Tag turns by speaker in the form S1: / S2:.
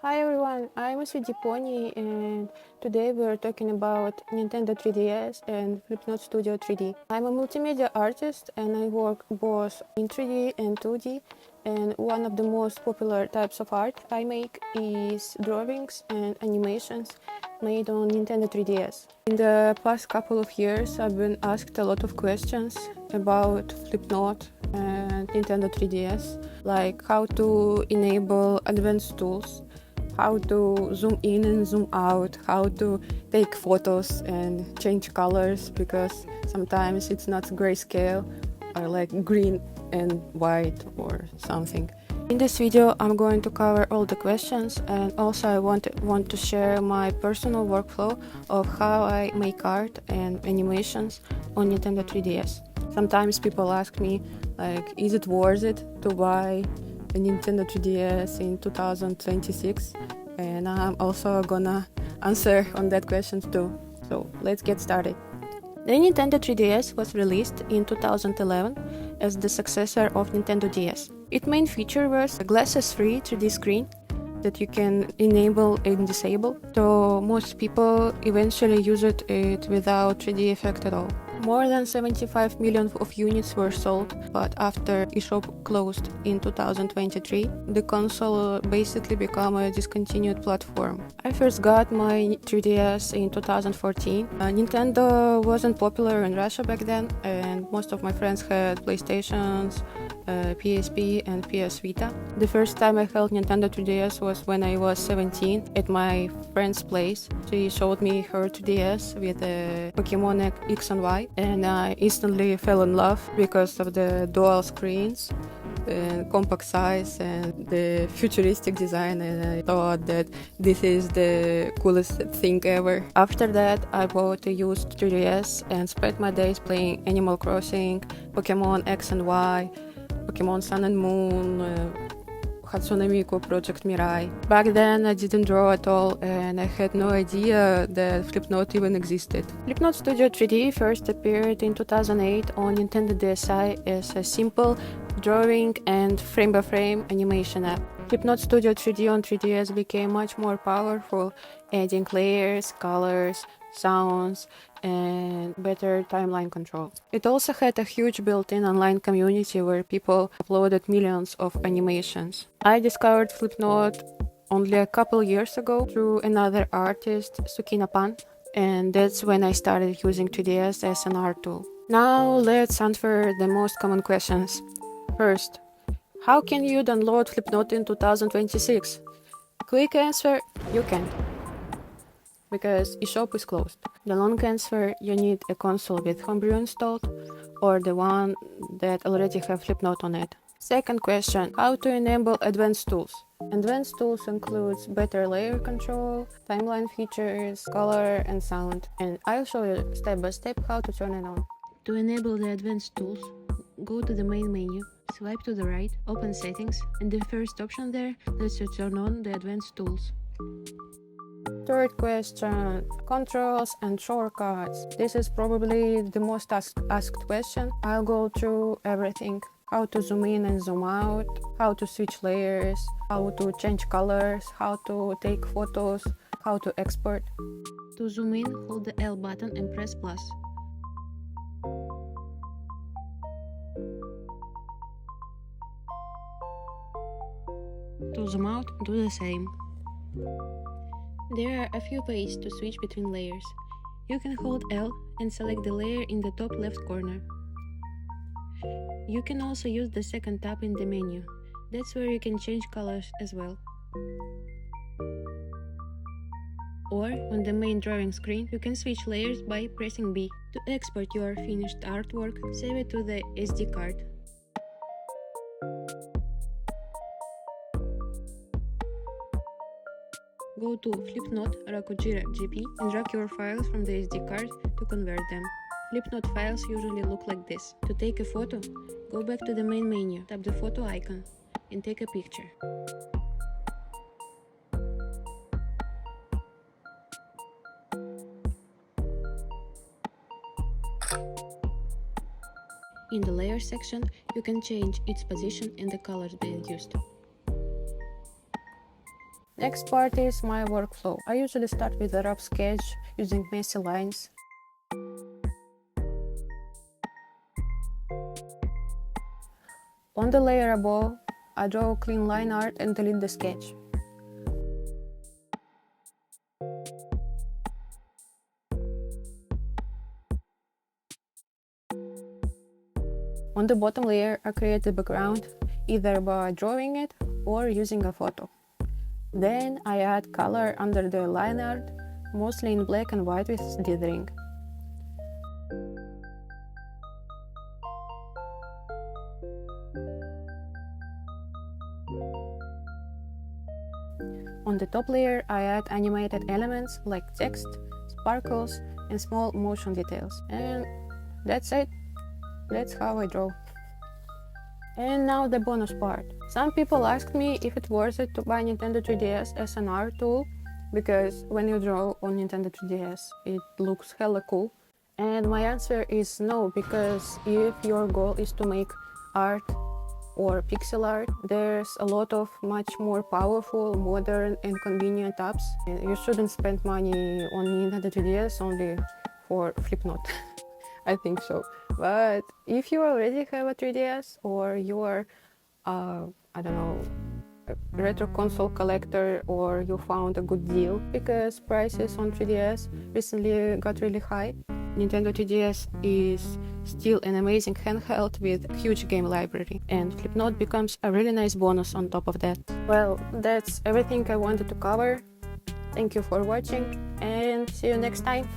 S1: Hi everyone, I'm Sweetie Pony and today we're talking about Nintendo 3DS and Flipnote Studio 3D. I'm a multimedia artist and I work both in 3D and 2D, and one of the most popular types of art I make is drawings and animations made on Nintendo 3DS. In the past couple of years I've been asked a lot of questions about Flipnote and Nintendo 3DS, like how to enable advanced tools, how to zoom in and zoom out, how to take photos and change colors, because sometimes it's not grayscale or like green and white or something. In this video I'm going to cover all the questions, and also I want to share my personal workflow of how I make art and animations on Nintendo 3DS. Sometimes people ask me, like, is it worth it to buy a Nintendo 3DS in 2026? And I'm also gonna answer on that question too. So let's get started. The Nintendo 3DS was released in 2011 as the successor of Nintendo DS. Its main feature was a glasses-free 3D screen that you can enable and disable, so most people eventually used it without 3D effect at all. More than 75 million of units were sold, but after eShop closed in 2023, the console basically became a discontinued platform. I first got my 3DS in 2014. Nintendo wasn't popular in Russia back then, and most of my friends had PlayStations, PSP and PS Vita. The first time I held Nintendo 3DS was when I was 17 at my friend's place. She showed me her 3DS with Pokemon X and Y, and I instantly fell in love because of the dual screens and compact size and the futuristic design, and I thought that this is the coolest thing ever. After that I bought a used 3DS and spent my days playing Animal Crossing, Pokemon X and Y, Pokemon Sun and Moon, Hatsune Miku, Project Mirai. Back then I didn't draw at all, and I had no idea that Flipnote even existed. Flipnote Studio 3D first appeared in 2008 on Nintendo DSi as a simple drawing and frame-by-frame animation app. Flipnote Studio 3D on 3DS became much more powerful, adding layers, colors, sounds, and better timeline control. It also had a huge built-in online community where people uploaded millions of animations. I discovered Flipnote only a couple years ago through another artist, Sukina Pan, and that's when I started using 3DS as an art tool. Now let's answer the most common questions. First, how can you download Flipnote in 2026? Quick answer, you can't, because eShop is closed. The long answer, you need a console with Homebrew installed or the one that already have Flipnote on it. Second question, how to enable advanced tools? Advanced tools includes better layer control, timeline features, color and sound, and I'll show you step by step how to turn it on. To enable the advanced tools, go to the main menu, swipe to the right, open settings, and the first option there lets you turn on the advanced tools. Third question, controls and shortcuts. This is probably the most asked question. I'll go through everything. How to zoom in and zoom out, how to switch layers, how to change colors, how to take photos, how to export. To zoom in, hold the L button and press plus. To zoom out, do the same. There are a few ways to switch between layers. You can hold L and select the layer in the top left corner. You can also use the second tab in the menu. That's where you can change colors as well. Or, on the main drawing screen, you can switch layers by pressing B. To export your finished artwork, save it to the SD card. Go to Flipnote Rakujira GP and drag your files from the SD card to convert them. Flipnote files usually look like this. To take a photo, go back to the main menu, tap the photo icon, and take a picture. In the layer section, you can change its position and the colors being used. Next part is my workflow. I usually start with a rough sketch using messy lines. On the layer above, I draw clean line art and delete the sketch. On the bottom layer, I create the background either by drawing it or using a photo. Then I add color under the line art, mostly in black and white with dithering. On the top layer, I add animated elements like text, sparkles, and small motion details. And that's it. That's how I draw. And now the bonus part. Some people asked me if it's worth it to buy Nintendo 3DS as an art tool, because when you draw on Nintendo 3DS, it looks hella cool. And my answer is no, because if your goal is to make art or pixel art, there's a lot of much more powerful, modern and convenient apps. You shouldn't spend money on Nintendo 3DS only for Flipnote. I think so. But if you already have a 3DS or you are, I don't know, a retro console collector, or you found a good deal because prices on 3DS recently got really high, Nintendo 3DS is still an amazing handheld with a huge game library, and Flipnote becomes a really nice bonus on top of that. Well, that's everything I wanted to cover. Thank you for watching, and see you next time!